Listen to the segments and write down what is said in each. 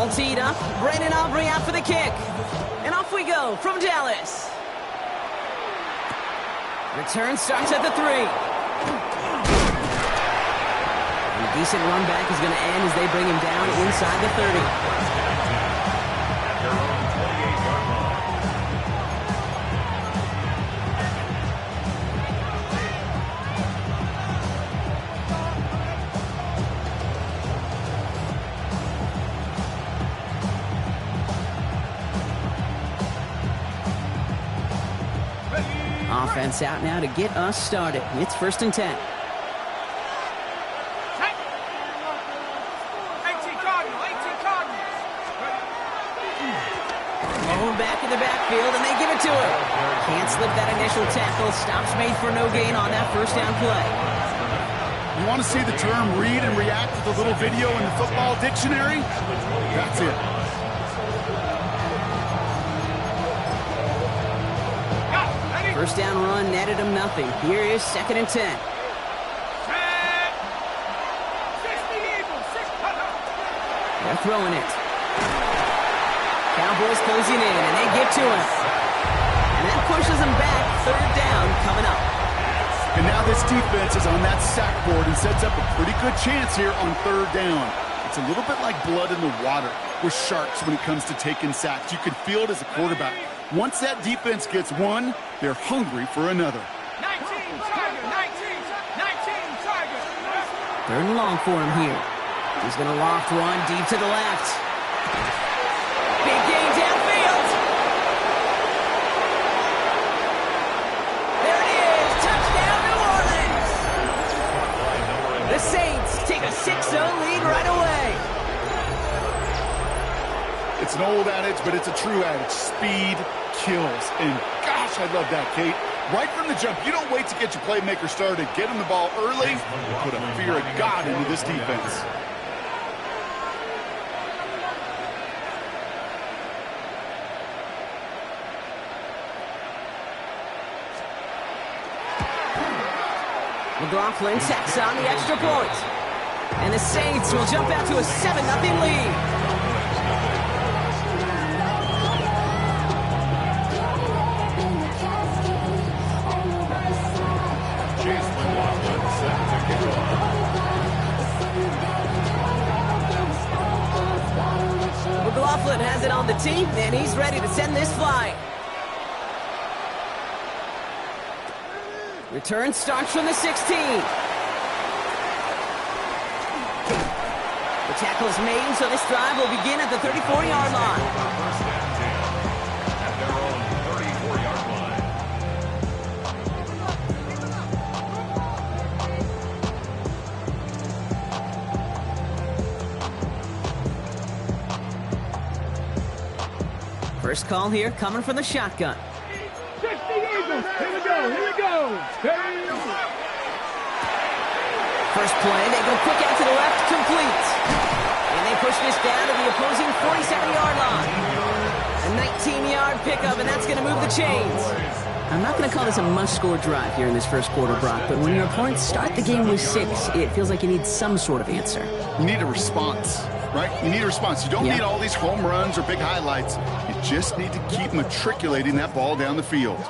All teed up. Brandon Aubrey out for the kick. And off we go from Dallas. Return starts at the 3. And a decent run back is going to end as they bring him down inside the 30. Offense out now to get us started. It's 1st and 10. Going back in the backfield, and they give it to him. Can't slip that initial tackle. Stops made for no gain on that first down play. You want to see the term read and react with a little video in the football dictionary? That's it. First down run netted him nothing. Here is 2nd and 10. They're throwing it. Cowboys closing in, and they get to him. And that pushes them back. 3rd down coming up. And now this defense is on that sack board and sets up a pretty good chance here on 3rd down. It's a little bit like blood in the water with sharks when it comes to taking sacks. You can feel it as a quarterback. Once that defense gets one, they're hungry for another. 19 target. 3rd and long for him here. He's going to loft one deep to the left. Big gain downfield. There it is. Touchdown, New Orleans. The Saints take a 6-0 lead right away. It's an old adage, but it's a true adage. Speed kills. And gosh, I love that, Kate. Right from the jump, you don't wait to get your playmaker started. Get him the ball early and put a fear of God into this defense. McLaughlin tacks on the extra point. And the Saints will jump out to a 7-0 lead. McLaughlin has it on the team, and he's ready to send this flying. Return starts from the 16. The tackle is made, so this drive will begin at the 34-yard line. First call here coming from the shotgun. 60 Eagles. Here we go. First play, they go quick out to the left, complete. And they push this down to the opposing 47-yard line. A 19-yard pickup, and that's going to move the chains. I'm not going to call this a must-score drive here in this first quarter, Brock, but when your opponents start the game with 6, it feels like you need some sort of answer. You need a response, right? You need a response. You don't need all these home runs or big highlights. You just need to keep matriculating that ball down the field.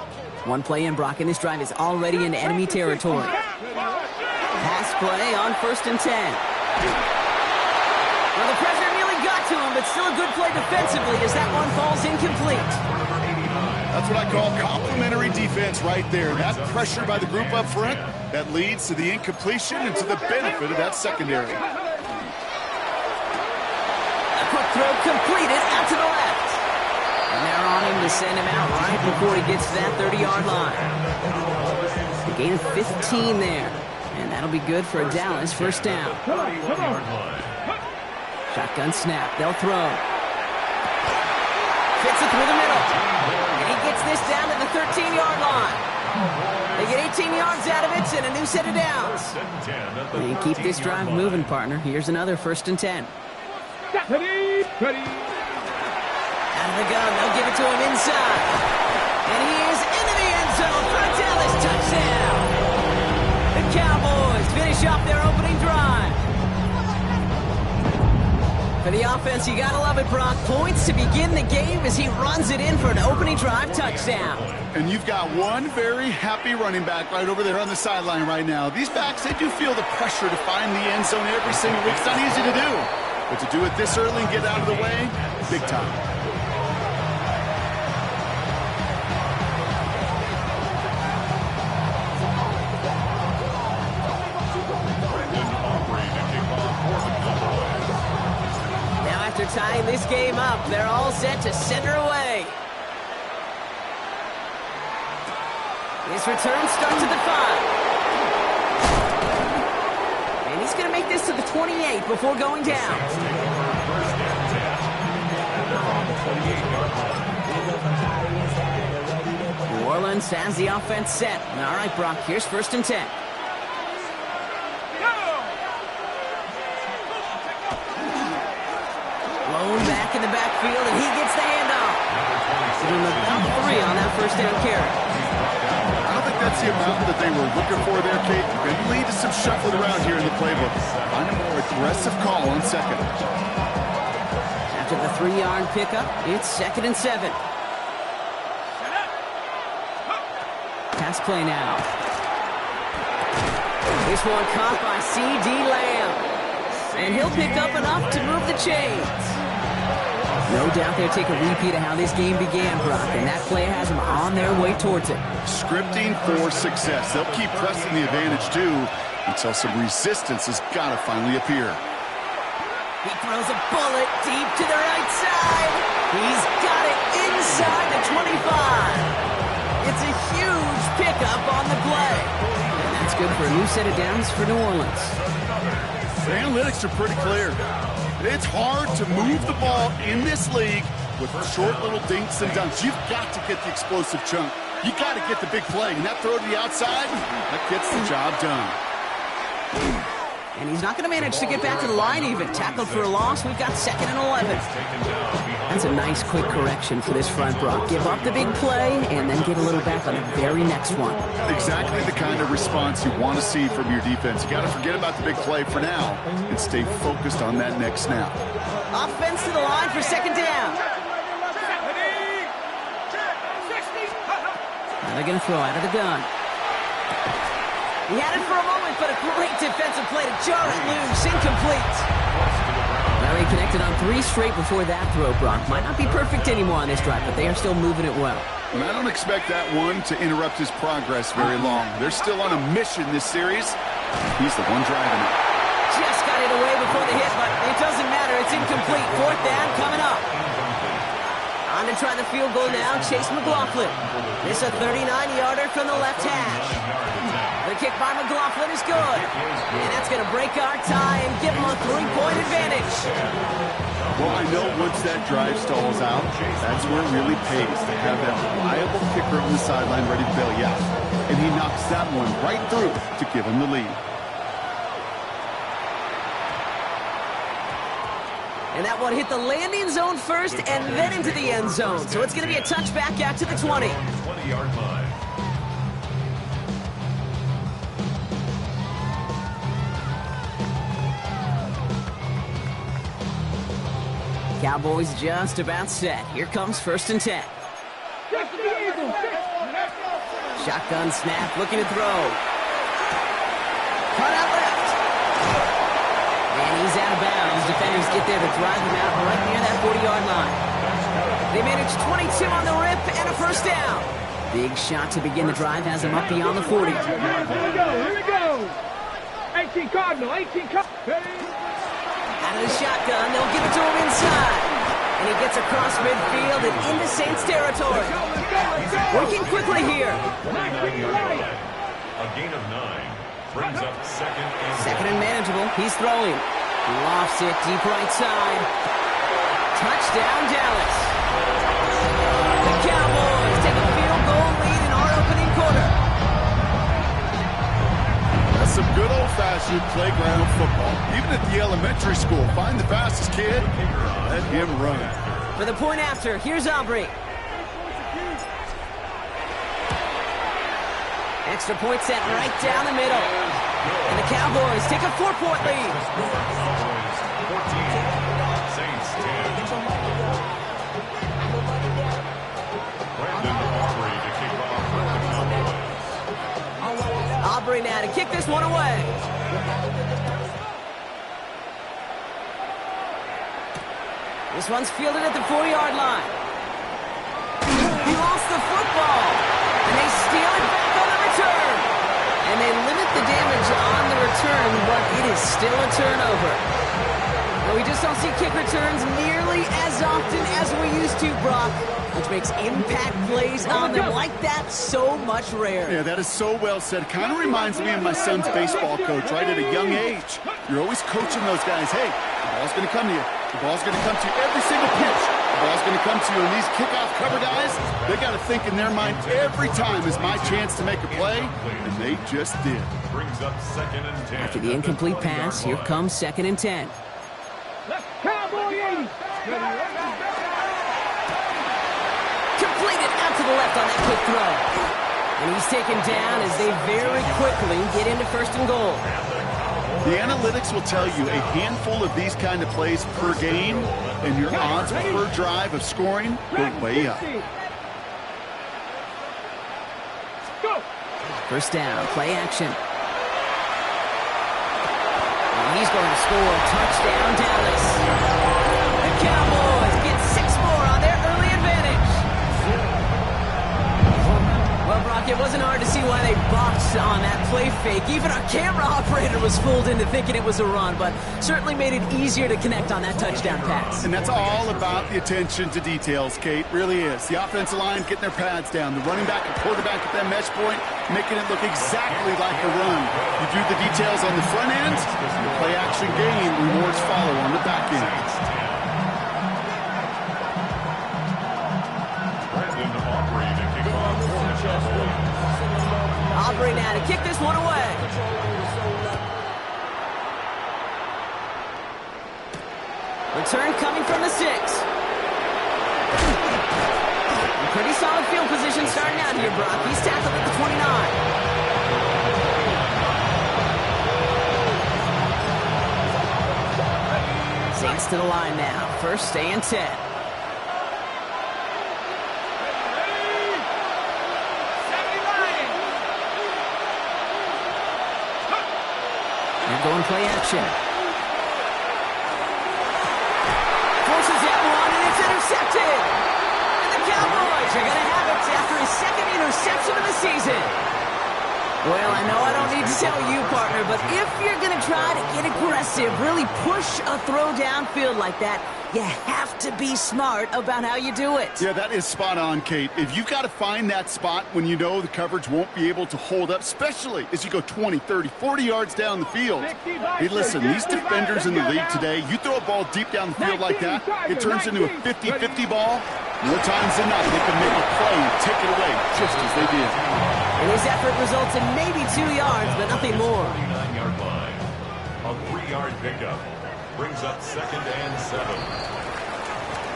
One play in, Brock, and this drive is already in enemy territory. Pass play on 1st and 10. Well, the pressure nearly got to him, but still a good play defensively as that one falls incomplete. That's what I call complimentary defense right there. That pressure by the group up front, that leads to the incompletion and to the benefit of that secondary. A quick throw completed out to the left. And they're on him to send him out right before he gets to that 30-yard line. A gain of 15 there. And that'll be good for a Dallas first down. Shotgun snap. They'll throw. Fits it through the middle. And he gets this down to the 13-yard line. They get 18 yards out of it and a new set of downs. And keep this drive moving, partner. Here's another 1st and 10. Ready. Out of the gun, they'll give it to him inside. And he is into the end zone for a Dallas touchdown. The Cowboys finish off their opening drive. For the offense, you gotta love it, Brock. Points to begin the game as he runs it in for an opening drive touchdown. And you've got one very happy running back right over there on the sideline right now. These backs, they do feel the pressure to find the end zone every single week. It's not easy to do. But to do it this early and get out of the way, big time. After tying this game up, they're all set to center away. His return starts at the 5. And he's going to make this to the 28 before going down. New Orleans has the offense set. All right, Brock, here's 1st and 10. Back in the backfield, and he gets the handoff. Give him about 3 on that 1st down carry. I don't think that's the amount that they were looking for there, Kate. Going to lead to some shuffling around here in the playbook. Find a more aggressive call on 2nd. After the 3-yard pickup, it's 2nd and 7. Pass play now. This one caught by C.D. Lamb. And he'll pick up enough to move the chains. No doubt they'll take a repeat of how this game began, Brock, and that play has them on their way towards it. Scripting for success. They'll keep pressing the advantage, too, until some resistance has got to finally appear. He throws a bullet deep to the right side. He's got it inside the 25. It's a huge pickup on the play. And that's good for a new set of downs for New Orleans. The analytics are pretty clear. It's hard to move the ball in this league with short little dinks and dunks. You've got to get the explosive chunk. You got to get the big play. And that throw to the outside, that gets the job done. And he's not going to manage to get back to the line even. Tackled for a loss. We've got 2nd and 11. That's a nice quick correction for this front, Brock. Give up the big play and then get a little back on the very next one. Exactly the kind of response you want to see from your defense. You got to forget about the big play for now and stay focused on that next snap. Offense to the line for 2nd down. Now they're going to throw out of the gun. He had it for a moment, but a great defensive play to jar it loose. Incomplete. Well, he connected on 3 straight before that throw, Brock. Might not be perfect anymore on this drive, but they are still moving it well. And I don't expect that one to interrupt his progress very long. They're still on a mission this series. He's the one driving it. Just got it away before the hit, but it doesn't matter. It's incomplete. 4th down coming up. On to try the field goal now, Chase McLaughlin. This a 39-yarder from the left hash. The kick by McLaughlin is good. And that's going to break our tie and give him a 3-point advantage. Well, I know once that drive stalls out, that's where it really pays to have that reliable kicker on the sideline ready to bail you out. And he knocks that one right through to give him the lead. And that one hit the landing zone first and then into the end zone. So it's going to be a touchback out to the 20. 20-yard line. Cowboys just about set. Here comes 1st and 10. Shotgun snap, looking to throw. Cut out left. And he's out of bounds. Defenders get there to drive him out right near that 40-yard line. They manage 22 on the rip and a 1st down. Big shot to begin the drive has him up beyond the 40. Here we go. 18 Cardinal, 18 Cardinal. Out of the shotgun, they'll give it to him inside. And he gets across midfield and into Saints territory. Working quickly here. A gain of 9 brings up 2nd and 2nd and manageable. He's throwing. Lofts it deep right side. Touchdown, Dallas. The Cowboys take a field goal lead in our opening quarter. That's some good old-fashioned playground football. Even at the elementary school, find the fastest kid, let him run. For the point after, here's Aubrey. Extra point set right down the middle. And the Cowboys take a 4-point lead. Aubrey now to kick this one away. This one's fielded at the 4-yard line. He lost the football, and they steal it back on the return. And they limit the damage on the return, but it is still a turnover. Well, we just don't see kick returns nearly as often as we used to, Brock, which makes impact plays on them like that so much rarer. Yeah, that is so well said. Kind of reminds me of my son's baseball coach, right? At a young age, you're always coaching those guys. Hey, the ball's going to come to you. The ball's going to come to you every single pitch. The ball's going to come to you. And these kickoff cover guys, they got to think in their mind every time is my chance to make a play, and they just did. Brings up 2nd and 10. After the incomplete pass, here comes 2nd and 10. Cowboy 80. Completed out to the left on that quick throw. And he's taken down as they very quickly get into 1st and goal. The analytics will tell you a handful of these kind of plays per game, and your odds per drive of scoring go way up. Go. 1st down, play action. And he's going to score a touchdown, Dallas. The Cowboys get 6 more on their early advantage. Well, Brock, it wasn't hard to see why they botched on that play fake. Even our camera operator was fooled into thinking it was a run, but certainly made it easier to connect on that touchdown pass. And that's all about the attention to details, Kate. Really is. The offensive line getting their pads down. The running back and quarterback at that mesh point, making it look exactly like a run. You do the details on the front end, the play action game, rewards follow on the back end. Aubrey now to kick this one away. Return coming from the 6. Pretty solid field position starting out here, Brock. He's tackled at the 29. Saints to the line now. 1st and 10. Going play action. Forces that one, and it's intercepted. And the Cowboys are going to have it after his 2nd interception of the season. Well, I know I don't need to tell you, partner, but if you're going to try to get aggressive, really push a throw downfield like that, you have to be smart about how you do it. Yeah, that is spot on, Kate. If you've got to find that spot when you know the coverage won't be able to hold up, especially as you go 20, 30, 40 yards down the field. Hey, listen, these defenders in the league today, you throw a ball deep down the field like that, it turns into a 50-50 ball. More times than not, they can make a play and take it away just as they did. And his effort results in maybe 2 yards, but nothing more. 39-yard line. A 3-yard pickup. Brings up 2nd and 7.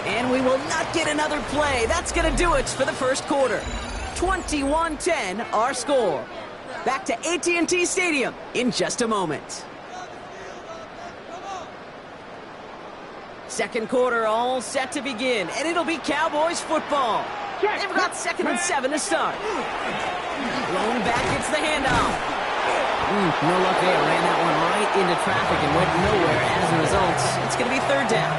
And we will not get another play. That's going to do it for the 1st quarter. 21-10 our score. Back to AT&T Stadium in just a moment. 2nd quarter all set to begin, and it'll be Cowboys football. They've got 2nd and 7 to start. Blown back, it's the handoff. No luck there. Ran that one right into traffic and went nowhere as a result. It's going to be 3rd down.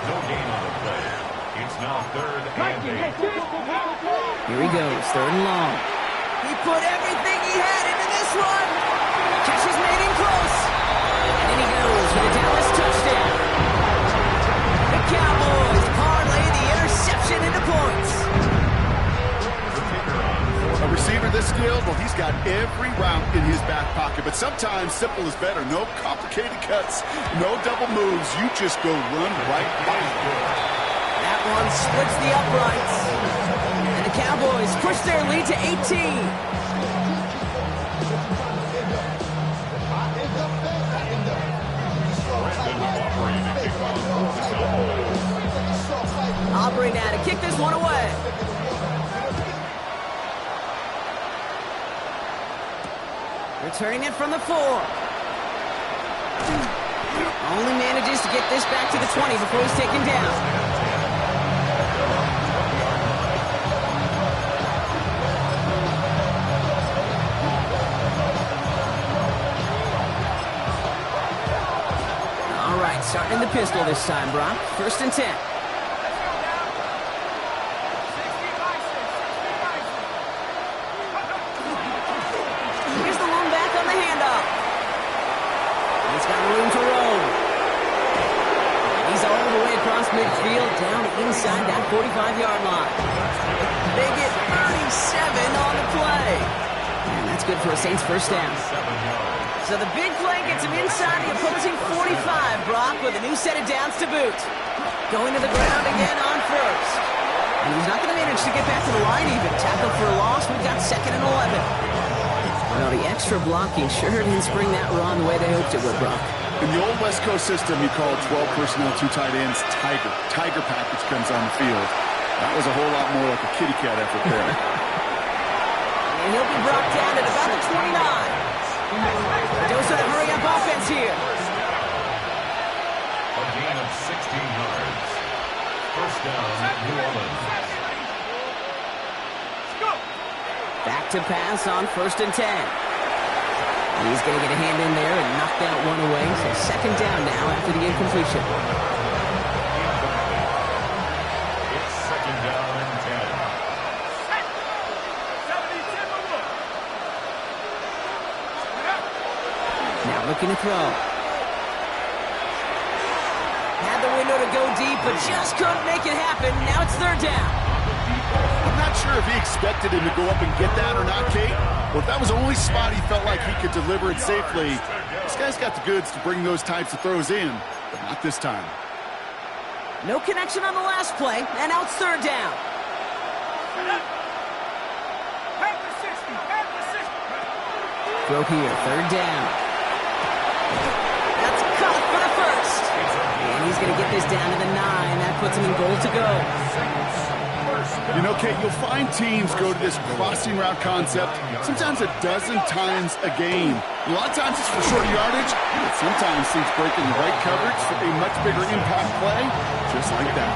No gain on the play. It's now 3rd and 8. Here he goes, 3rd and long. He put everything he had into this one. Catch is made in close. And in he goes for the Dallas touchdown. The Cowboys parlay the interception into points. A receiver this skilled, well, he's got every route in his back pocket, but sometimes simple is better. No complicated cuts, no double moves. You just go run right by him. That one splits the uprights. And the Cowboys push their lead to 18. Aubrey now to kick this one away. Returning it from the 4. Only manages to get this back to the 20 before he's taken down. Running the pistol this time, Brock. 1st and 10. Here's the lone back on the handoff. He's got room to roll. He's all the way across midfield, down inside that 45-yard line. They get 37 on the play. And that's good for a Saints 1st down. So the big play gets him inside the opposing 45, Brock, with a new set of downs to boot. Going to the ground again on 1st. And he's not going to manage to get back to the line even. Tackled for a loss, we've got 2nd and 11. Well, the extra blocking sure didn't spring that run the way they hoped it would, Brock. In the old West Coast system, you call 12 personnel, 2 tight ends, Tiger. Tiger package comes on the field. That was a whole lot more like a kitty cat effort there. And he'll be brought down at about the 29. Dose of the hurry-up offense here. A gain of 16 yards. 1st down, New Orleans. Back to pass on 1st and 10. He's going to get a hand in there and knock that one away. So 2nd down now after the incompletion. It's 2nd down and 10. Now looking to throw. Had the window to go deep, but just couldn't make it happen. Now it's 3rd down. I'm not sure if he expected him to go up and get that or not, Kate. Or if that was the only spot he felt like he could deliver it safely. This guy's got the goods to bring those types of throws in, but not this time. No connection on the last play, and now it's 3rd down. Throw here, 3rd down. That's caught for the 1st. And he's going to get this down to the 9. That puts him in goal to go. You know, Kate, you'll find teams go to this crossing route concept sometimes a dozen times a game. A lot of times it's for shorter yardage, but sometimes teams breaking the right coverage for a much bigger impact play, just like that.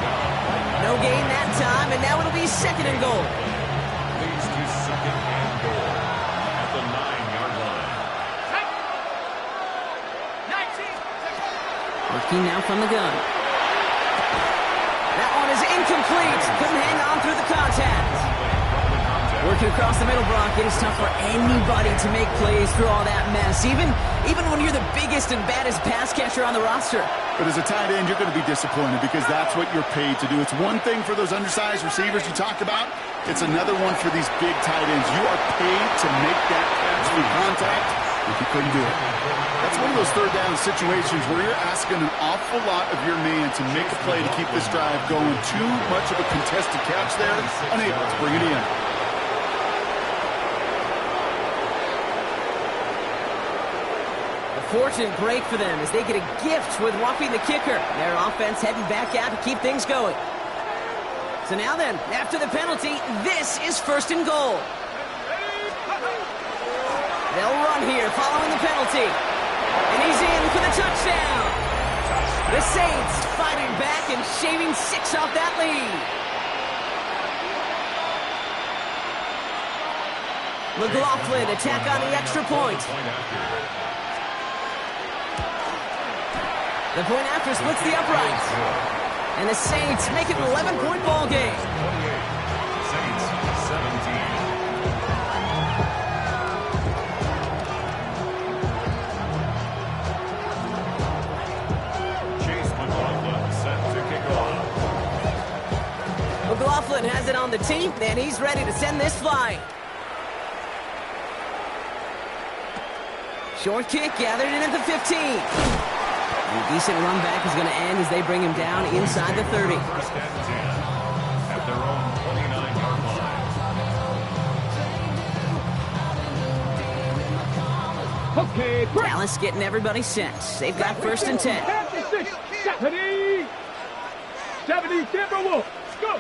No gain that time, and now it'll be 2nd and goal. Leads to 2nd and goal at the 9-yard line. Working now from the gun. That one is incomplete. Couldn't hang on through the contact. Working across the middle, Brock, it is tough for anybody to make plays through all that mess, even when you're the biggest and baddest pass catcher on the roster. But as a tight end, you're going to be disappointed because that's what you're paid to do. It's one thing for those undersized receivers you talked about. It's another one for these big tight ends. You are paid to make that catch through contact if you couldn't do it. That's one of those 3rd down situations where you're asking an awful lot of your man to make a play to keep this drive going. Too much of a contested catch there, unable to bring it in. Fortunate break for them as they get a gift with Whopping the kicker. Their offense heading back out to keep things going. So now then, after the penalty, this is 1st and goal. They'll run here following the penalty. And he's in for the touchdown. The Saints fighting back and shaving 6 off that lead. McLaughlin attack on the extra point. The point after splits the uprights. And the Saints make it an 11-point ball game. 28. Saints 17. Chase McLaughlin set to kick off. McLaughlin has it on the tee, and he's ready to send this flying. Short kick gathered in at the 15. And a decent run back is going to end as they bring him down inside the 30. 1st and 10 at their own 29-yard line. Okay, break. Dallas getting everybody set. They've got 1st and 10. 70. 70, Timberwolves. Let's go.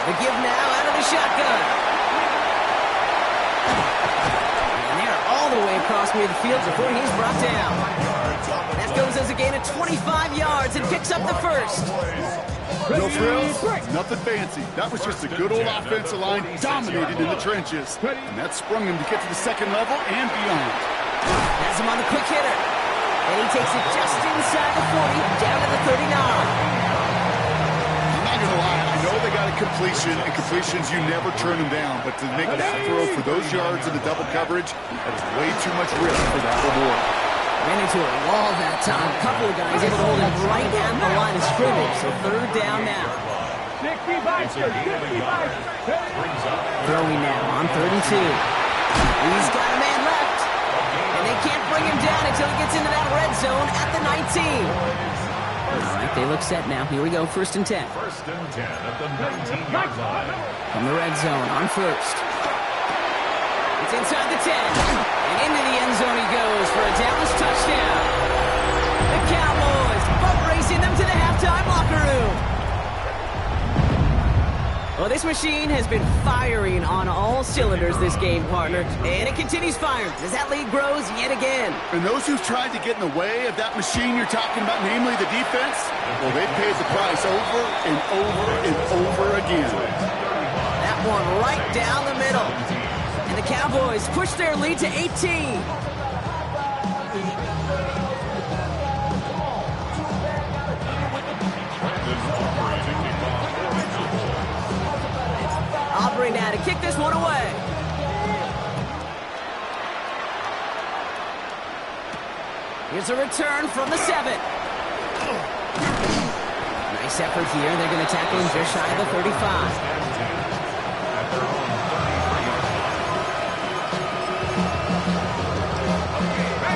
The give now out of the shotgun. And they're all the way across midfield before he's brought down. That goes as a gain of 25 yards and picks up the 1st. No frills, nothing fancy. That was just a good old offensive line dominated in the trenches. And that sprung him to get to the 2nd level and beyond. Has him on the quick hitter. And he takes it just inside the 40, down to the 39. I'm not going to lie. I know they got a completion, and completions, you never turn them down. But to make that throw for those yards in the double coverage, that is way too much risk for that reward. Ran into a wall that time. A couple of guys able to hold him right at the line of scrimmage. So third down now. 65, 65. Throwing now on 32. He's got a man left. And they can't bring him down until he gets into that red zone at the 19. All right, they look set now. Here we go, 1st and 10. 1st and 10 at the 19-yard line. From the red zone on 1st. It's inside the 10. And into the end zone he goes for a Dallas touchdown. The Cowboys boat racing them to the halftime locker room. Well, this machine has been firing on all cylinders this game, partner. And it continues firing as that lead grows yet again. And those who've tried to get in the way of that machine you're talking about, namely the defense, well, they've paid the price over and over and over again. That one right down the middle. And the Cowboys push their lead to 18. Aubrey now to kick this one away. Here's a return from the 7. Nice effort here. They're going to tackle him just shy of the 35.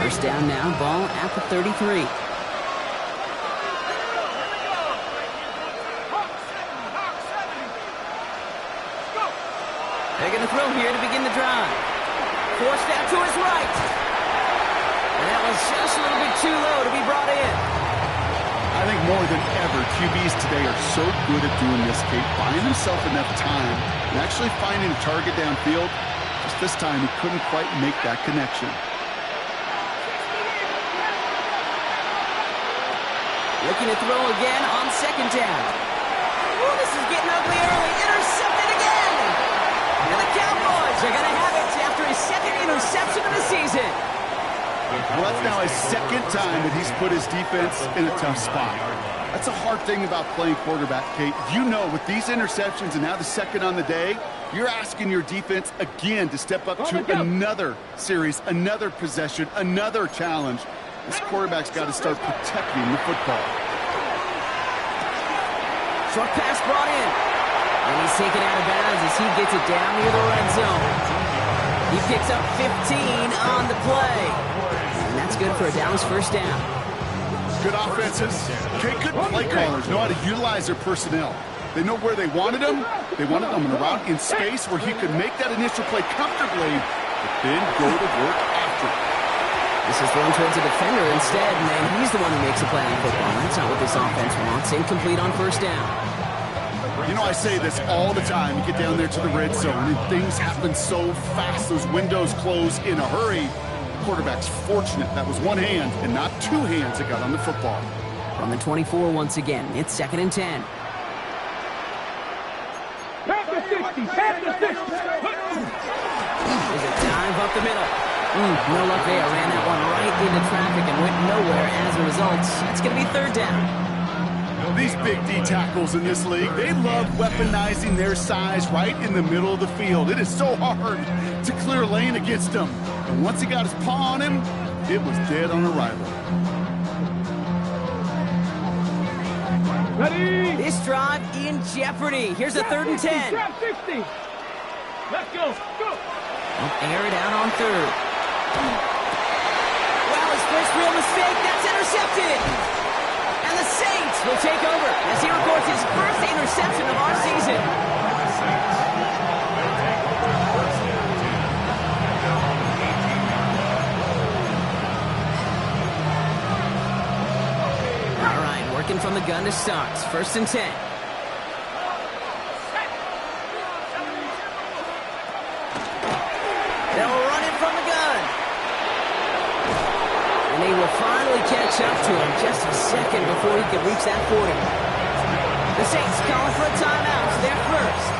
First down now, ball at the 33. They're going to throw here to begin the drive. Forced out to his right. And that was just a little bit too low to be brought in. I think more than ever, QBs today are so good at doing this, Kate, buying himself enough time and actually finding a target downfield. Just this time, he couldn't quite make that connection. Looking to throw again on 2nd down. Ooh, this is getting ugly early. Intercepted again. And the Cowboys are going to have it after his 2nd interception of the season. Well, that's now his 2nd time that he's put his defense in a tough spot. That's a hard thing about playing quarterback, Kate. You know, with these interceptions and now the 2nd on the day, you're asking your defense again to step up to another series, another possession, another challenge. This quarterback's got to start protecting the football. Short pass brought in. And he's taken out of bounds as he gets it down near the red zone. He picks up 15 on the play. And that's good for a Dallas 1st down. Good offenses. Okay, good play callers know how to utilize their personnel. They know where they wanted them. They wanted them in a route in space where he could make that initial play comfortably, but then go to work after it. This is thrown towards a defender instead, and then he's the one who makes a play on football. That's not what this offense wants. Incomplete on 1st down. You know, I say this all the time. You get down there to the red zone, and things happen so fast. Those windows close in a hurry. The quarterback's fortunate that was one hand and not two hands that got on the football. From the 24 once again, it's 2nd and 10. Pass the 60, pass the 60. There's a dive up the middle. No luck there. Ran that one right into traffic and went nowhere as a result. It's going to be 3rd down. These big D tackles in this league, they love weaponizing their size right in the middle of the field. It is so hard to clear lane against them. And once he got his paw on him, it was dead on arrival. Ready? This drive in jeopardy. Here's a 3rd and 10. Grab 60. Let's go. Go. Air it out on 3rd. Well, his first real mistake. That's intercepted. And the Saints will take over as he records his first interception of our season. All right, working from the gun to start. 1st and 10. They'll run it from the gun. And they will finally catch up to him just a second before he can reach that 40. The Saints calling for a timeout. They're first.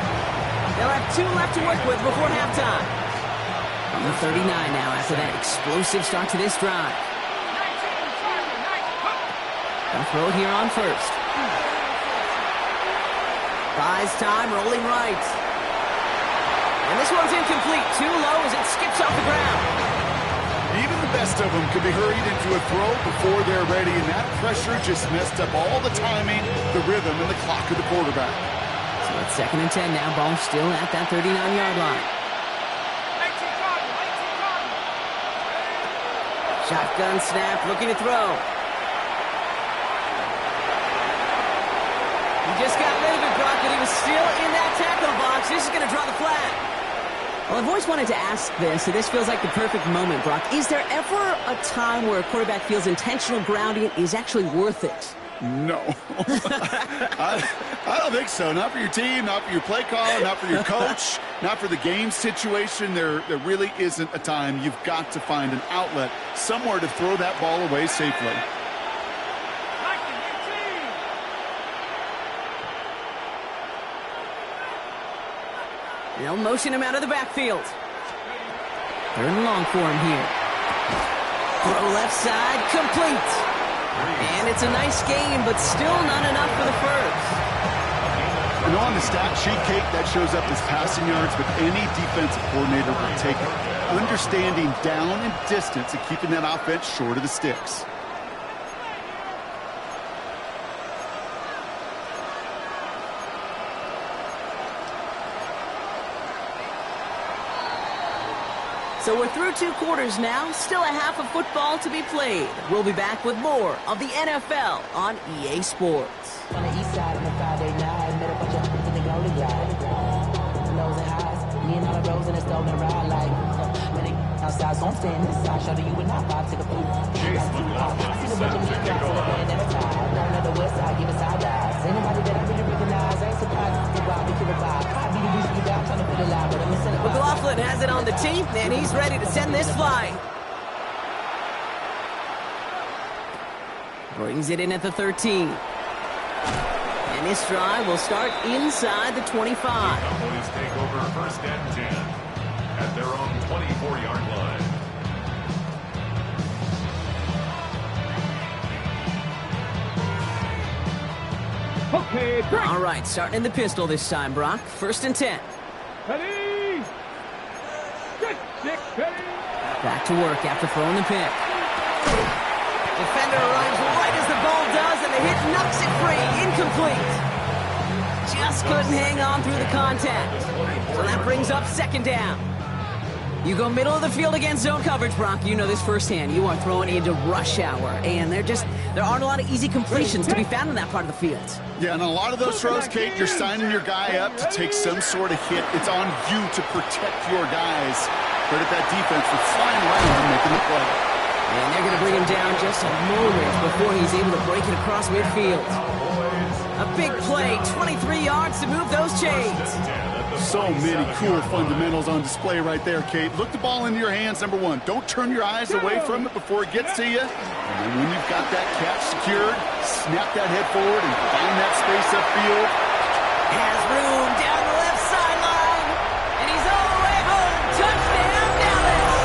They'll have 2 left to work with before halftime. On the 39 now after that explosive start to this drive. They'll throw it here on first. Buys time, rolling right. And this one's incomplete. Too low as it skips off the ground. Even the best of them could be hurried into a throw before they're ready, and that pressure just messed up all the timing, the rhythm, and the clock of the quarterback. So it's 2nd and 10 now. Ball still at that 39-yard line. Shotgun snap, looking to throw. He just got rid of it, Brock, but he was still in that tackle box. This is going to draw the flag. Well, I've always wanted to ask this, so this feels like the perfect moment, Brock. Is there ever a time where a quarterback feels intentional grounding is actually worth it? No. I don't think so. Not for your team, not for your play caller, not for your coach, not for the game situation. There really isn't a time. You've got to find an outlet, somewhere to throw that ball away safely. They'll motion him out of the backfield. 3rd and long for him here. Throw left side, complete. And it's a nice game, but still not enough for the first. You know, on the stat sheet, Kate, that shows up as passing yards, but any defensive coordinator will take it. Understanding down and distance and keeping that offense short of the sticks. So we're through 2 quarters now. Still a half of football to be played. We'll be back with more of the NFL on EA Sports. On the east side on a Friday night, met a bunch of in the golden ride. Lows and highs, me and all the roads in the stolen ride like when they outside, so I'm staying inside. Show you and I vibe to the food. Chase McLaughlin I see the bunch of set to me kick guys in the off. band and a tie. Down on the west side, give a side eyes. Ain't nobody that I really recognize. I ain't surprised to go out and kill a vibe. I be the reason you got trying to feel alive, but I'm missing a vibe. McLaughlin has it on the team, and he's ready to send this flying. Brings it in at the 13. And this drive will start inside the 25. Cowboys take over 1st and 10 at their own 24-yard line. Okay, break. All right, starting in the pistol this time, Brock. 1st and 10. Ready. Good. Stick. Ready. Back to work after throwing the pick. Defender arrives right as the ball does, and the hit knocks it free. Incomplete. Just couldn't hang on through the contact. So that brings up 2nd down. You go middle of the field against zone coverage, Brock. You know this firsthand. You are throwing into rush hour, and there aren't a lot of easy completions to be found in that part of the field. Yeah, and a lot of those throws, Kate, you're signing your guy up to take some sort of hit. It's on you to protect your guys. Credit that defense for flying around and making the play. And they're going to bring him down just a moment before he's able to break it across midfield. A big play, 23 yards to move those chains. So many cool fundamentals on display right there, Kate. Look the ball into your hands, number 1. Don't turn your eyes away from it before it gets to you. And then when you've got that catch secured, snap that head forward and find that space upfield. Has room down the left sideline. And he's all the way home. Touchdown, Dallas.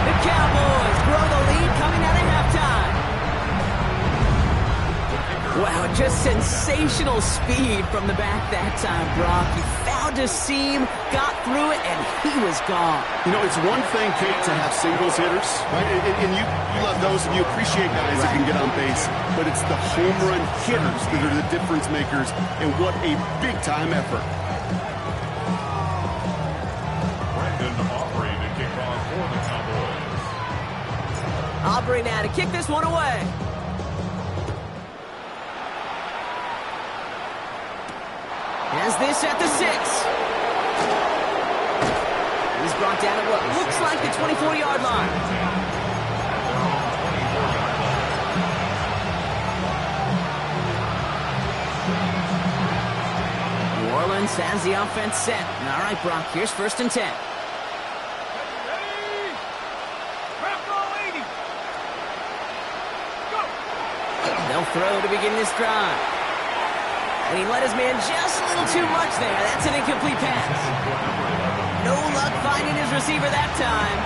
The Cowboys grow the lead coming out of halftime. Wow, just sensational speed from the back that time, Brock. He found a seam, got through it, and he was gone. You know, it's one thing, Kate, to have singles hitters, right? And you love those and you appreciate guys that can get on base. But it's the home run hitters that are the difference makers, and what a big-time effort. Brendan Aubrey to kick off for the Cowboys. Aubrey now to kick this one away. Has this at the 6. He's brought down at what looks like the 24-yard line. New Orleans has the offense set. All right, Brock, here's 1st and 10. Ready. Bravo 80. Go. They'll throw to begin this drive. And he let his man just a little too much there. That's an incomplete pass. No luck finding his receiver that time.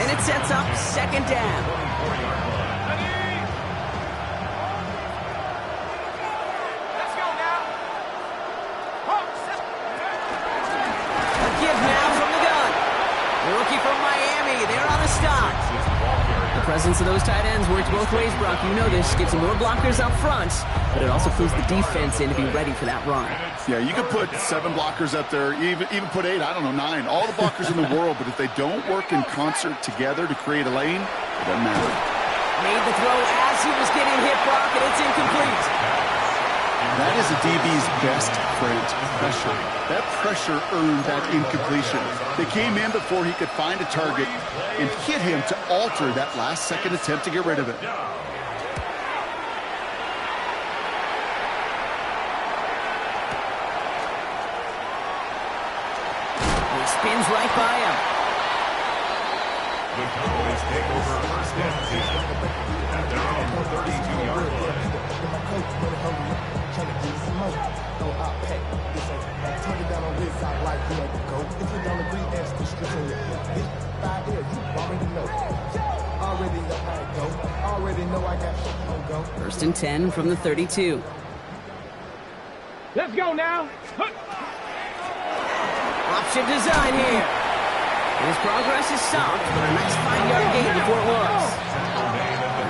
And it sets up 2nd down. stop. The presence of those tight ends works both ways, Brock. You know this. Gives them more blockers up front, but it also clues the defense in to be ready for that run. Yeah, you could put 7 blockers up there, even put 8, I don't know, 9. All the blockers in the world, but if they don't work in concert together to create a lane, it doesn't matter. Made the throw as he was getting hit, Brock, and it's incomplete. That is a DB's best friend, pressure. That pressure earned that incompletion. They came in before he could find a target and hit him to alter that last-second attempt to get rid of it. He spins right by him. The Cowboys take over first down at their own 32-yard line. First and 10 from the 32. Let's go now. Option design here. His progress is stopped, but a nice 5-yard gain before it was.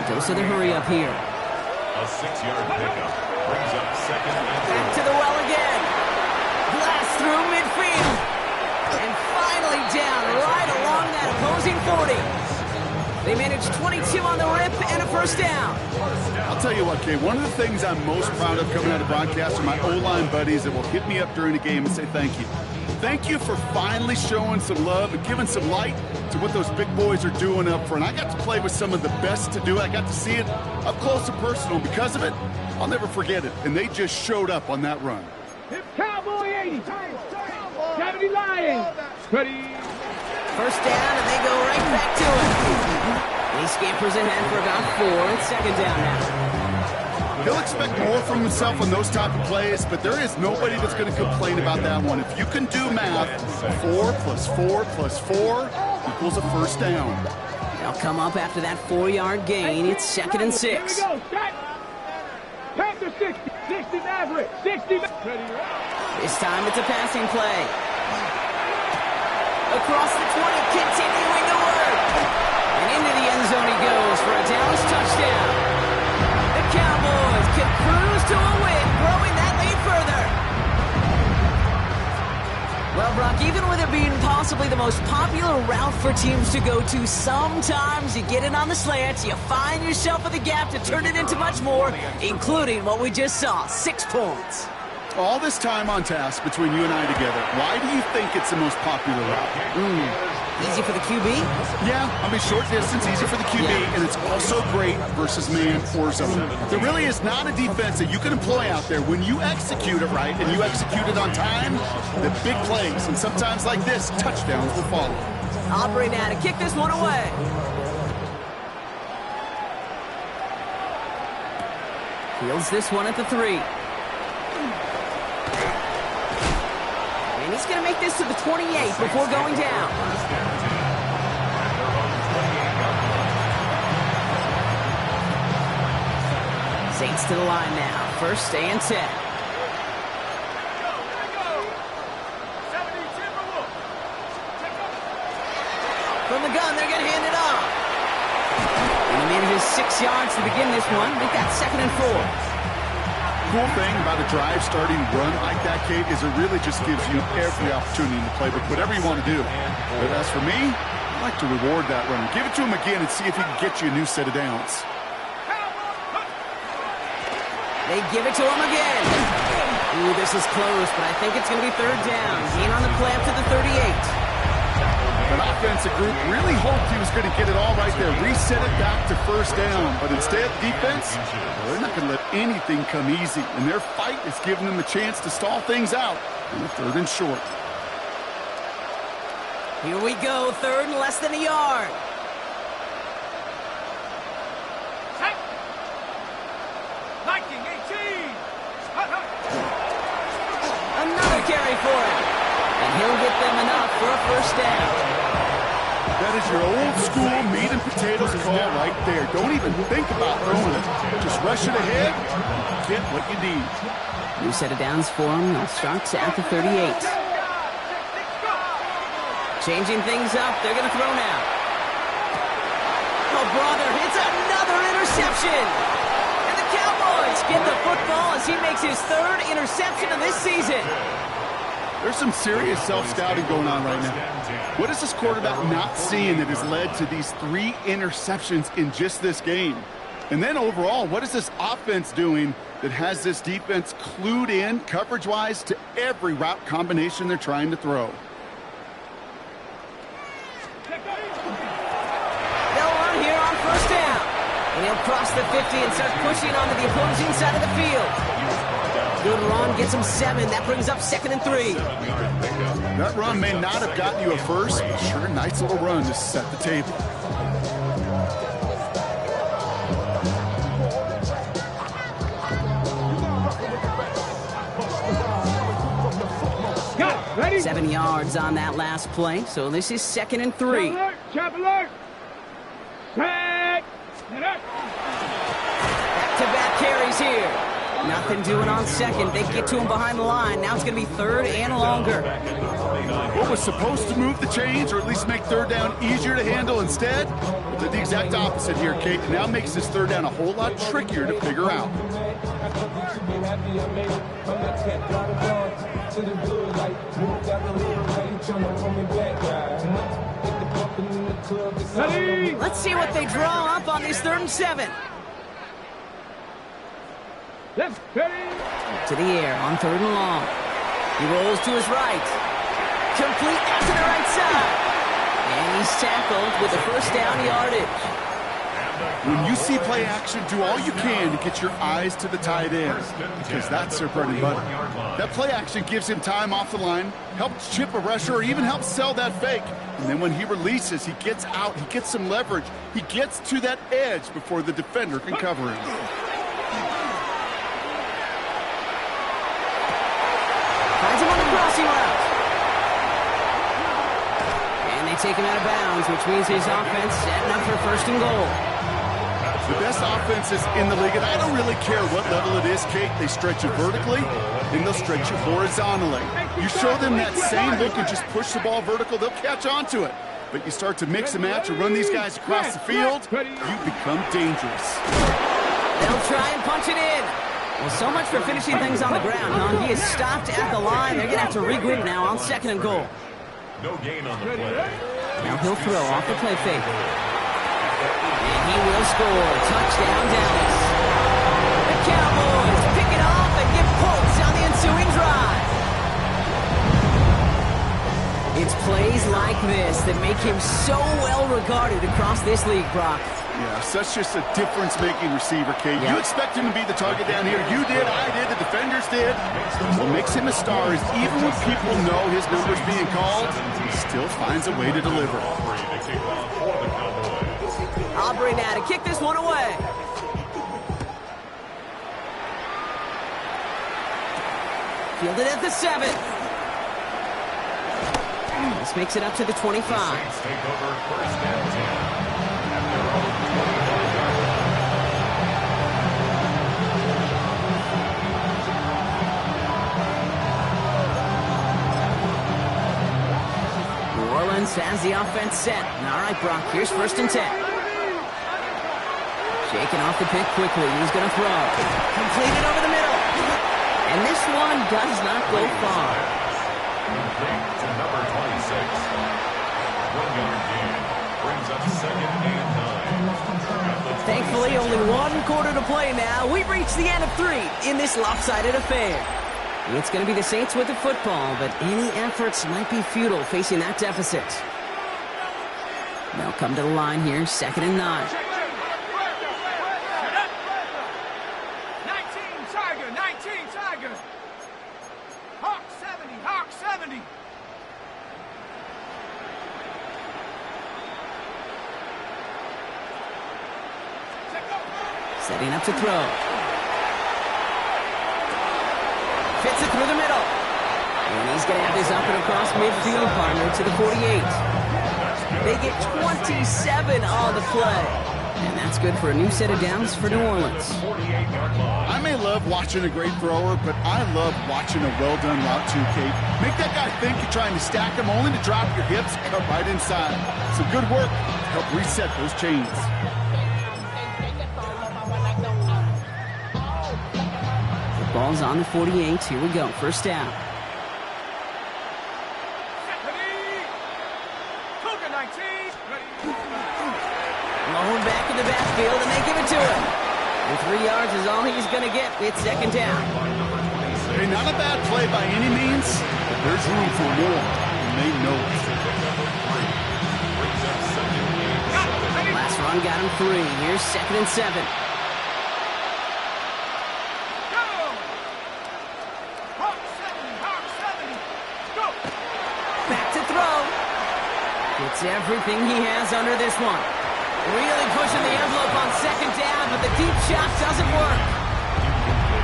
Dose of the hurry up here. A 6-yard pickup brings up second and Back to the well again. Blast through midfield. And finally down right along that opposing 40. They managed 22 on the rip and a first down. I'll tell you what, Kay, one of the things I'm most proud of coming out of broadcast are my O-line buddies that will hit me up during the game and say thank you. Thank you for finally showing some love and giving some light to what those big boys are doing up front. I got to play with some of the best to do it. I got to see it up close and personal. Because of it, I'll never forget it. And they just showed up on that run. Cowboy 80. 70 Lions. Ready. First down, and they go right back to it. He scampers ahead for about 4. It's second down now. He'll expect more from himself on those type of plays, but there is nobody that's going to complain about that one. If you can do math, 4 plus 4 plus 4 equals a first down. They'll come up after that 4-yard gain. It's second and 6. Here we go. Panther 60. 60 Maverick. 60 Ready. This time it's a passing play. Across the 20, continuing to work. And into the end zone he goes for a Dallas touchdown. The Cowboys can cruise to a win, growing that lead further. Well, Brock, even with it being possibly the most popular route for teams to go to, sometimes you get it on the slants, you find yourself with a gap to turn it into much more, including what we just saw, 6 points. All this time on task between you and I together, why do you think it's the most popular route? Easy for the QB? Yeah, I mean, short distance, easy for the QB, and it's also great versus man or zone. There really is not a defense that you can employ out there when you execute it right and you execute it on time, the big plays, and sometimes like this, touchdowns will follow. Aubrey now to kick this one away. Fields this one at the 3. And he's going to make this to the 28 before going down. Saints to the line now. First and 10. From the gun, they're going to hand it off. And he manages 6 yards to begin this one. They've got second and 4. Cool thing about a drive starting run like that, Kate, is it really just gives you every opportunity to play with whatever you want to do. But as for me, I like to reward that run. Give it to him again and see if he can get you a new set of downs. They give it to him again. Ooh, this is close, but I think it's going to be third down. Gain on the play up to the 38. That offensive group really hoped he was going to get it all right there, reset it back to first down. But instead, defense, they're not going to let anything come easy. And their fight is giving them a chance to stall things out on the third and short. Here we go, third and less than a yard. Another carry for him. And he'll get them enough for a first down. That is your old school meat and potatoes call right there. Don't even think about throwing it. Just rush it ahead, get what you need. New set of downs for him. They'll start at the 38. Changing things up. They're going to throw now. brother. It's another interception. And the Cowboys get the football as he makes his third interception of this season. There's some serious self-scouting going on right now. What is this quarterback not seeing that has led to these 3 interceptions in just this game? And then overall, what is this offense doing that has this defense clued in coverage-wise to every route combination they're trying to throw? They'll run here on first down. And he'll cross the 50 and start pushing onto the opposing side of the field. Good run, gets him 7. That brings up 2nd and 3. That run may not have gotten you a first, but sure, nice little run to set the table. Ready? 7 yards on that last play, so this is 2nd and 3. Chop alert! Set! Back-to-back carries here. Nothing doing on 2nd. They get to him behind the line. Now it's going to be 3rd and longer. What was supposed to move the chains, or at least make 3rd down easier to handle instead, did the exact opposite here, Kate. It now makes this 3rd down a whole lot trickier to figure out. Let's see what they draw up on this 3rd and 7. Let's ready! To the air on 3rd and long. He rolls to his right. Complete out to the right side. And he's tackled with the first down yardage. When you see play action, do all you can to get your eyes to the tight end, because that's their bread and butter. That play action gives him time off the line, helps chip a rusher, or even helps sell that fake. And then when he releases, he gets out, he gets some leverage. He gets to that edge before the defender can cover him. Finds him on the crossing route. And they take him out of bounds, which means his offense setting up for 1st and goal. The best offenses in the league, and I don't really care what level it is, Kate. They stretch you vertically, then they'll stretch you horizontally. You show them that same look and just push the ball vertical, they'll catch on to it. But you start to mix and match and run these guys across the field, you become dangerous. They'll try and punch it in. Well, so much for finishing things on the ground, huh? He is stopped at the line. They're going to have to regroup now on 2nd and goal. No gain on the play. Now he'll throw off the play fake. And he will score. Touchdown, Dallas. The Cowboys pick it off and give points on the ensuing drive. It's plays like this that make him so well regarded across this league, Brock. Yeah, such just a difference-making receiver, Kate. You expect him to be the target down here. You did, I did, the defenders did. What makes him a star is even when people know his number's being called, he still finds a way to deliver. Aubrey now to kick this one away. Fielded at the 7. This makes it up to the 25. Saints take over 1st and 10. New Orleans has the offense set. All right, Brock, here's 1st and 10. Shaking off the pick quickly. He's going to throw. Completed over the middle. And this one does not go far. To number 26. 1-yard gain. Brings up 2nd and 9. Thankfully, only 1 quarter to play now. We've reached the end of 3 in this lopsided affair. It's going to be the Saints with the football, but any efforts might be futile facing that deficit. They'll come to the line here, 2nd and 9. 19 Tiger! Hawk 70, Hawk 70! Setting up to throw. Fits it through the middle. And he's going to have his up and across midfield partner to the 48. They get 27 on the play. And that's good for a new set of downs for New Orleans. I may love watching a great thrower, but I love watching a well-done route too, Kate. Make that guy think you're trying to stack him, only to drop your hips, cut right inside. Some good work to help reset those chains. Ball's on the 48. Here we go. First down. Blown back in the backfield, and they give it to him. And 3 yards is all he's going to get. It's second down. Hey, not a bad play by any means, but there's room for more, and they know it. Last run got him 3. Here's 2nd and 7. Back to throw. Gets everything he has under this one. Really pushing the envelope on second down, but the deep shot doesn't work.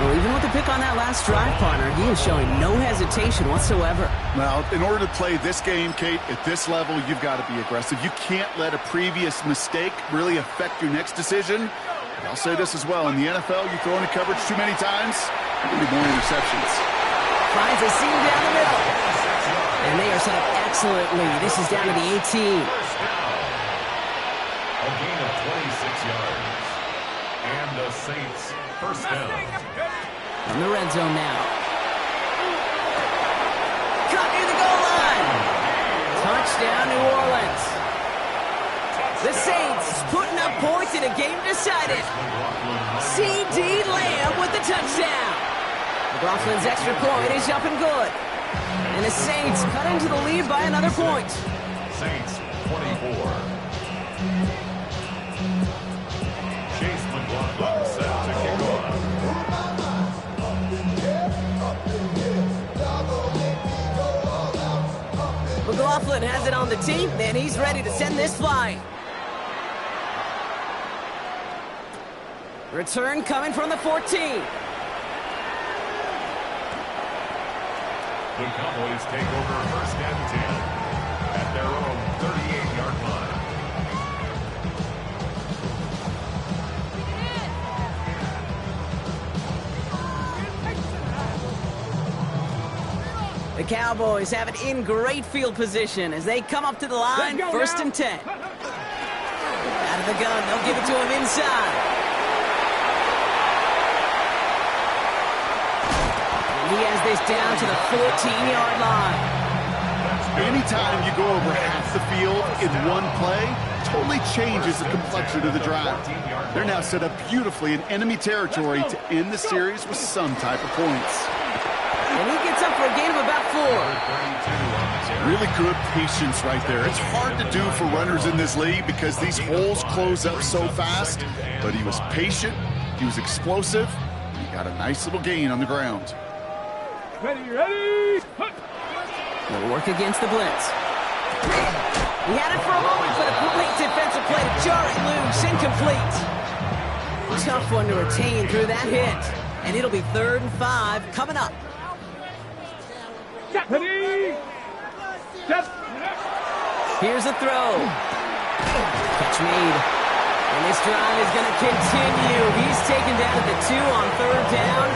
Well, even with the pick on that last drive, partner, he is showing no hesitation whatsoever. Well, in order to play this game, Kate, at this level, you've got to be aggressive. You can't let a previous mistake really affect your next decision. And I'll say this as well. In the NFL, you throw into coverage too many times, there will be more interceptions. Finds a seam down the middle. And they are set up excellently. This is down to the 18. A gain of 26 yards. And the Saints first down. In the red zone now. Cut near the goal line. Touchdown, New Orleans. The Saints putting up points in a game decided. C.D. Lamb with the touchdown. McLaughlin's extra point is up and good. And the Saints cut into the lead by another point. Saints 24. Chase McLaughlin set to kick off. McLaughlin has it on the tee, and he's ready to send this flying. Return coming from the 14. The Cowboys take over first and 10 at their own 38-yard line. The Cowboys have it in great field position as they come up to the line, first and 10. Out of the gun, they'll give it to him inside. He has this down to the 14-yard line. Anytime you go over half the field in one play, totally changes the complexion of the drive. They're now set up beautifully in enemy territory to end the series with some type of points. And he gets up for a gain of about 4. Really good patience right there. It's hard to do for runners in this league because these holes close up so fast. But he was patient, he was explosive, and he got a nice little gain on the ground. Ready, ready! They'll work against the blitz. He had it for a moment, but a complete defensive play to jar it loose, incomplete. Tough one to retain through that hit. And it'll be 3rd and 5 coming up. Ready! Step! Here's a throw. Catch made. And this drive is going to continue. He's taken down at the 2 on 3rd down.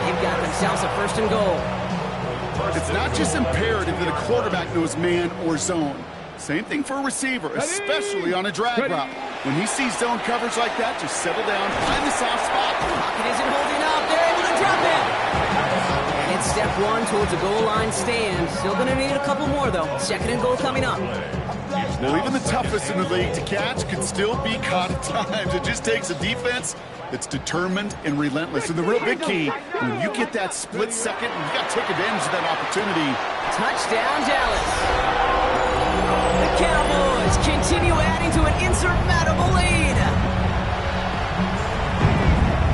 They've got themselves a 1st and goal. It's not just imperative that a quarterback knows man or zone. Same thing for a receiver, especially on a drag route. When he sees zone coverage like that, just settle down, find the soft spot. Pocket isn't holding up. They're able to drop it. And it's step 1 towards a goal line stand. Still going to need a couple more, though. 2nd and goal coming up. Well, even the toughest in the league to catch can still be caught at times. It just takes a defense that's determined and relentless. And the real big key, when you get that split second, you got to take advantage of that opportunity. Touchdown, Dallas. The Cowboys continue adding to an insurmountable lead.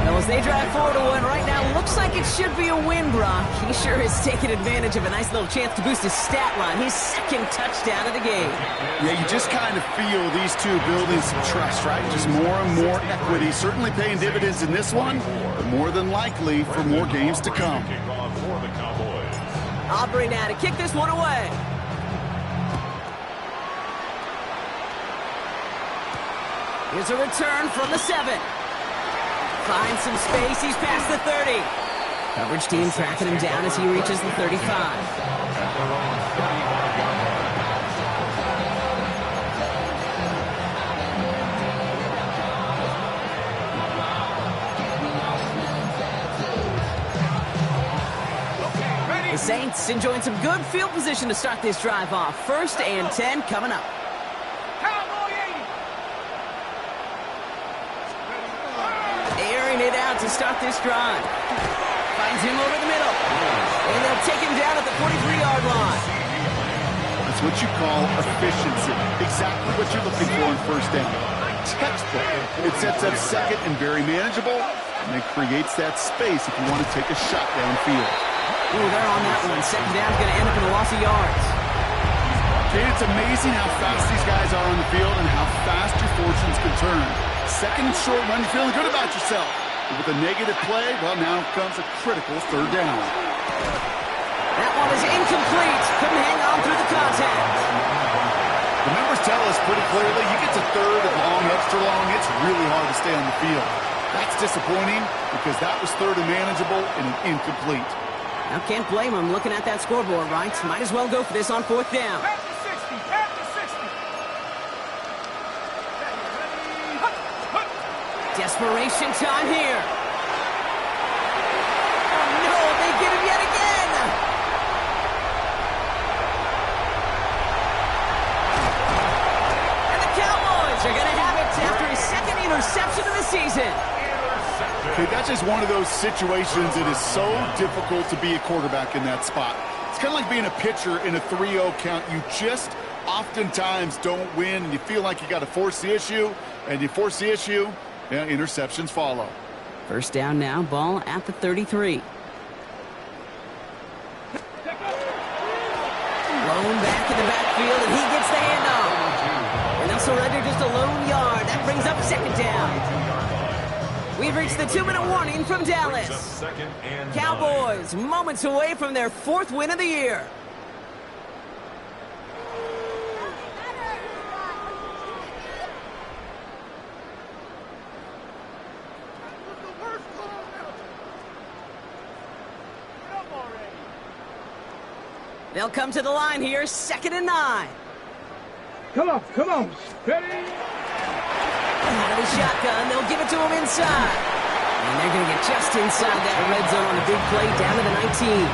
Now, as they drive forward to one right now, looks like it should be a win, Brock. He sure has taken advantage of a nice little chance to boost his stat line. His 2nd touchdown of the game. Yeah, you just kind of feel these two building some trust, right? Just more and more equity. Certainly paying dividends in this one, but more than likely for more games to come. Aubrey now to kick this one away. Here's a return from the 7. Finds some space. He's past the 30. Coverage team tracking him down as he reaches the 35. Saints enjoying some good field position to start this drive off. 1st and 10 coming up. Cowboy 80. Airing it out to start this drive. Finds him over the middle. And they'll take him down at the 43-yard line. That's what you call efficiency. Exactly what you're looking for in 1st down. Textbook. It sets up 2nd and very manageable, and it creates that space if you want to take a shot downfield. Ooh, they're on that one. 2nd down's going to end up in a loss of yards. Okay, it's amazing how fast these guys are on the field and how fast your fortunes can turn. 2nd and short run, you're feeling good about yourself. But with a negative play, well, now comes a critical 3rd down. That one is incomplete. Couldn't hang on through the contact. The numbers tell us pretty clearly, you get to 3rd and long, extra long, it's really hard to stay on the field. That's disappointing because that was 3rd and manageable and an incomplete. Now, can't blame him looking at that scoreboard, right? Might as well go for this on 4th down. Pass to 60. Pass to 60. Desperation time here. Oh, no, they get him yet again. And the Cowboys are going to have it after his 2nd interception of the season. Okay, that's just one of those situations that is so difficult to be a quarterback in that spot. It's kind of like being a pitcher in a 3-0 count. You just oftentimes don't win, and you feel like you got to force the issue, and you force the issue, yeah, interceptions follow. 1st down now, ball at the 33. Lone back in the backfield, and he gets the handoff. And they'll surrender just a lone yard. That brings up 2nd down. We've reached the 2-minute warning from Dallas. Cowboys moments away from their 4th win of the year. They'll come to the line here, 2nd and 9. Come on. Ready? Out of the shotgun, they'll give it to him inside. And they're going to get just inside that red zone on a big play down to the 19.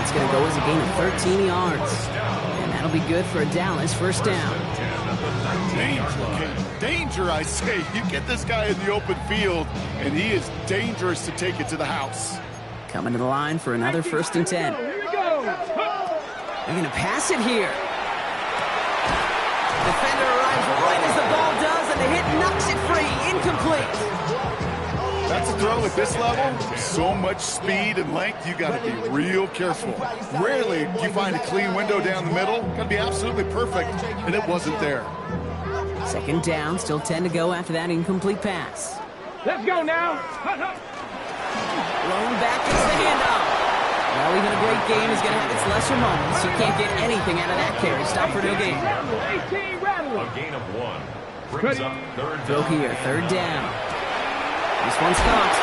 It's going to go as a gain of 13 yards. And that'll be good for a Dallas 1st down. Danger, I say. You get this guy in the open field, and he is dangerous to take it to the house. Coming to the line for another 1st and 10. Here we go. They're going to pass it here. Defender arrives right as the ball does, and the hit knocks it free. Incomplete. That's a throw at this level. So much speed and length, you got to be real careful. Rarely do you find a clean window down the middle. Got to be absolutely perfect, and it wasn't there. 2nd down, still 10 to go after that incomplete pass. Let's go now. Lone back gets the handoff. Well, even a great game is going to have its lesser moments. You can't get anything out of that carry. Stop for no gain. 18 rattle. A gain of 1. Brings up 3rd Throw down. here, 3rd down. This one's caught.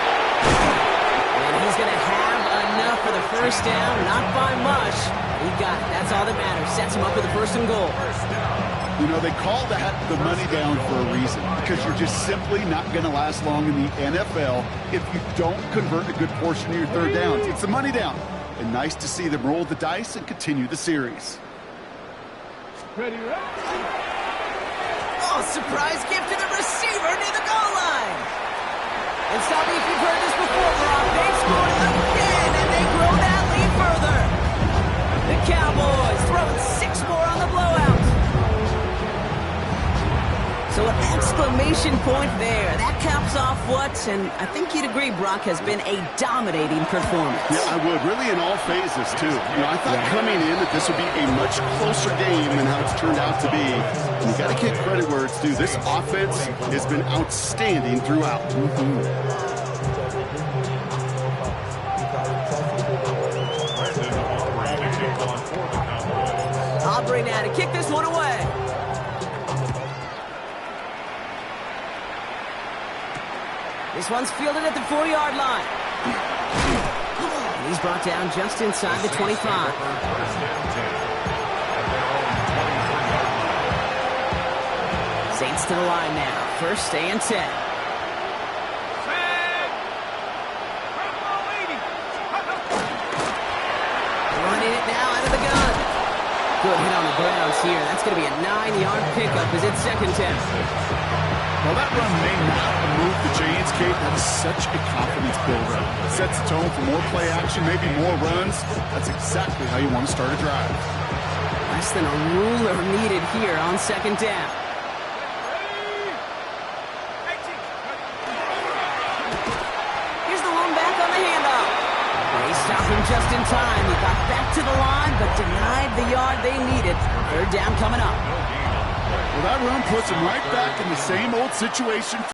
And he's going to have enough for the 1st down. Not by much. He got it. That's all that matters. Sets him up with a 1st and goal. You know, they call that the money down for a reason, because you're just simply not going to last long in the NFL if you don't convert a good portion of your 3rd downs. It's the money down. And nice to see them roll the dice and continue the series. Ready, Oh, surprise gift to the receiver near the goal line. And stop me if you've heard this before, Brock. They've scored again, and they grow that lead further. The Cowboys throwing 6 more on the blowout. So an exclamation point there. That caps off what, and I think you'd agree, Brock, has been a dominating performance. Yeah, I would. Really in all phases, too. You know, I thought coming in that this would be a much closer game than how it's turned out to be. And you got to give credit where it's due. This offense has been outstanding throughout. Aubrey now to kick this one away. This one's fielded at the 4-yard line. And he's brought down just inside the 25. Saints to the line now. 1st and 10. here. That's going to be a 9-yard pickup as it's second down. Well, that run may not have moved the chains, Kate. That is such a confidence builder. Sets the tone for more play action, maybe more runs. That's exactly how you want to start a drive. Less than a ruler needed here on second down. Here's the lone back on the handoff. They stopped him just in time. He got back to the line, but denied the yard they needed. Third down coming up. Well, that run puts him right back in the same old situation.